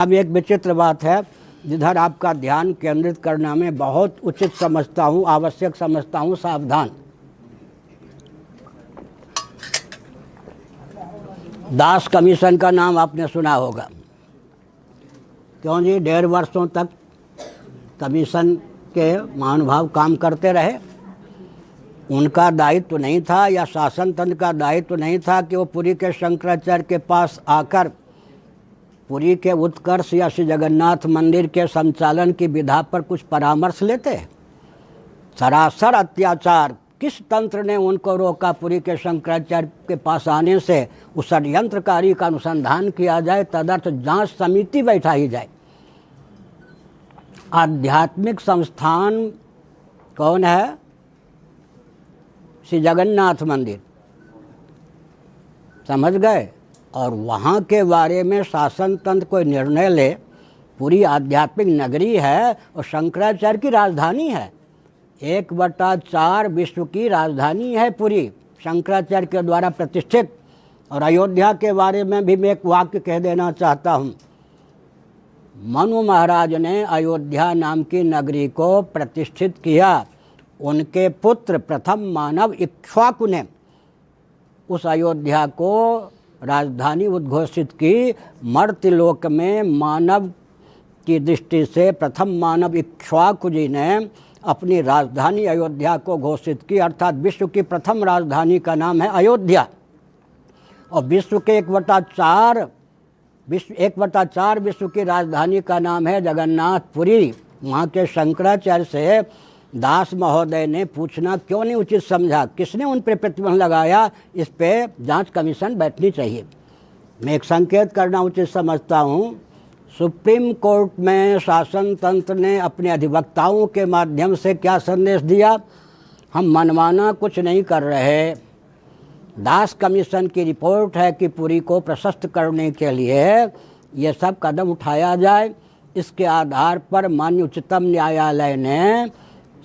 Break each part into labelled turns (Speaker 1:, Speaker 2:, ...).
Speaker 1: अब एक विचित्र बात है, जिधर आपका ध्यान केंद्रित करना में बहुत उचित समझता हूँ, आवश्यक समझता हूँ, सावधान। दास कमीशन का नाम आपने सुना होगा, क्यों जी? 1.5 वर्षों तक कमीशन के महानुभाव काम करते रहे। उनका दायित्व नहीं था या शासन तंत्र का दायित्व नहीं था कि वो पुरी के शंकराचार्य के पास आकर पुरी के उत्कर्ष या श्री जगन्नाथ मंदिर के संचालन की विधा पर कुछ परामर्श लेते। सरासर अत्याचार, किस तंत्र ने उनको रोका पुरी के शंकराचार्य के पास आने से? उस षड्यंत्रकारी का अनुसंधान किया जाए, तदर्थ जांच समिति बैठाई जाए। आध्यात्मिक संस्थान कौन है? श्री जगन्नाथ मंदिर, समझ गए? और वहाँ के बारे में शासन तंत्र कोई निर्णय ले। पूरी आध्यात्मिक नगरी है और शंकराचार्य की राजधानी है। 1/4 विश्व की राजधानी है पूरी, शंकराचार्य के द्वारा प्रतिष्ठित। और अयोध्या के बारे में भी मैं एक वाक्य कह देना चाहता हूँ। मनु महाराज ने अयोध्या नाम की नगरी को प्रतिष्ठित किया। उनके पुत्र प्रथम मानव इक्ष्वाकु ने उस अयोध्या को राजधानी उद्घोषित की। मर्त्यलोक में मानव की दृष्टि से प्रथम मानव इक्ष्वाकु जी ने अपनी राजधानी अयोध्या को घोषित की, अर्थात विश्व की प्रथम राजधानी का नाम है अयोध्या। और विश्व के 1/4 विश्व की राजधानी का नाम है जगन्नाथपुरी। वहाँ के शंकराचार्य से दास महोदय ने पूछना क्यों नहीं उचित समझा? किसने उन पर प्रतिबंध लगाया? इस पे जांच कमीशन बैठनी चाहिए। मैं एक संकेत करना उचित समझता हूँ। सुप्रीम कोर्ट में शासन तंत्र ने अपने अधिवक्ताओं के माध्यम से क्या संदेश दिया? हम मनमाना कुछ नहीं कर रहे। दास कमीशन की रिपोर्ट है कि पुरी को प्रशस्त करने के लिए ये सब कदम उठाया जाए। इसके आधार पर माननीय उच्चतम न्यायालय ने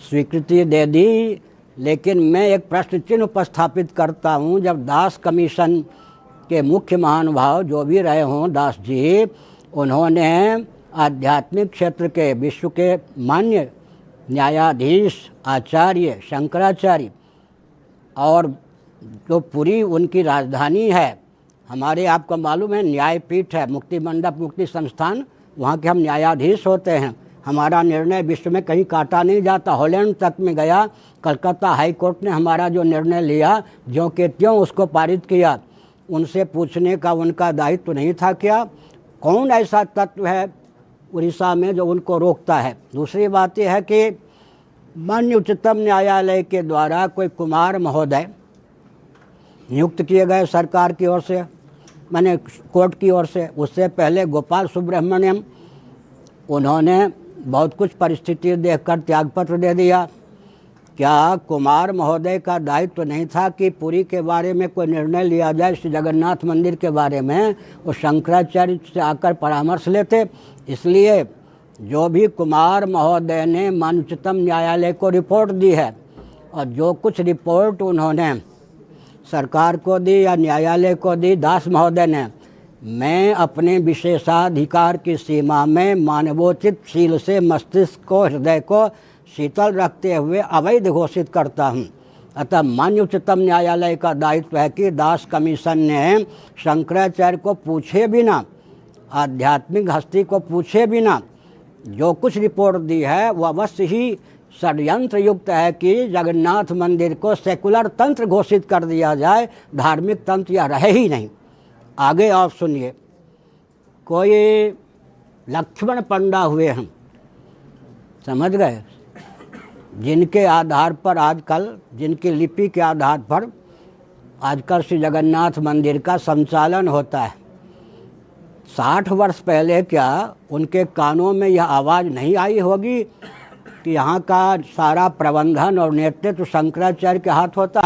Speaker 1: स्वीकृति दे दी। लेकिन मैं एक प्रश्न चिन्ह उपस्थापित करता हूँ, जब दास कमीशन के मुख्य महानुभाव जो भी रहे हों, दास जी, उन्होंने आध्यात्मिक क्षेत्र के विश्व के मान्य न्यायाधीश आचार्य शंकराचार्य, और जो पूरी उनकी राजधानी है, हमारे आपको मालूम है न्यायपीठ है, मुक्ति मंडप मुक्ति संस्थान, वहाँ के हम न्यायाधीश होते हैं। हमारा निर्णय विश्व में कहीं काटा नहीं जाता। हॉलैंड तक में गया, कलकत्ता हाई कोर्ट ने हमारा जो निर्णय लिया ज्यों के त्यों उसको पारित किया। उनसे पूछने का उनका दायित्व नहीं था क्या? कौन ऐसा तत्व है उड़ीसा में जो उनको रोकता है? दूसरी बात यह है कि माननीय उच्चतम न्यायालय के द्वारा कोई कुमार महोदय नियुक्त किए गए सरकार की ओर से, माने कोर्ट की ओर से। उससे पहले गोपाल सुब्रमण्यम, उन्होंने बहुत कुछ परिस्थिति देखकर त्यागपत्र दे दिया। क्या कुमार महोदय का दायित्व नहीं था कि पुरी के बारे में कोई निर्णय लिया जाए? श्री जगन्नाथ मंदिर के बारे में वो शंकराचार्य से आकर परामर्श लेते। इसलिए जो भी कुमार महोदय ने माननीय उच्चतम न्यायालय को रिपोर्ट दी है, और जो कुछ रिपोर्ट उन्होंने सरकार को दी या न्यायालय को दी, दास महोदय ने, मैं अपने विशेषाधिकार की सीमा में मानवोचित शील से मस्तिष्क को, हृदय को शीतल रखते हुए अवैध घोषित करता हूँ। अतः माननीय उच्चतम न्यायालय का दायित्व है कि दास कमीशन ने शंकराचार्य को पूछे बिना, आध्यात्मिक हस्ती को पूछे बिना जो कुछ रिपोर्ट दी है वह अवश्य ही षड्यंत्र युक्त है कि जगन्नाथ मंदिर को सेकुलर तंत्र घोषित कर दिया जाए, धार्मिक तंत्र यह रहे ही नहीं। आगे आप सुनिए। कोई लक्ष्मण पंडा हुए हैं, समझ गए, जिनके आधार पर आजकल, जिनकी लिपि के आधार पर आजकल श्री जगन्नाथ मंदिर का संचालन होता है। 60 वर्ष पहले क्या उनके कानों में यह आवाज़ नहीं आई होगी कि यहाँ का सारा प्रबंधन और नेतृत्व शंकराचार्य के हाथ होता है?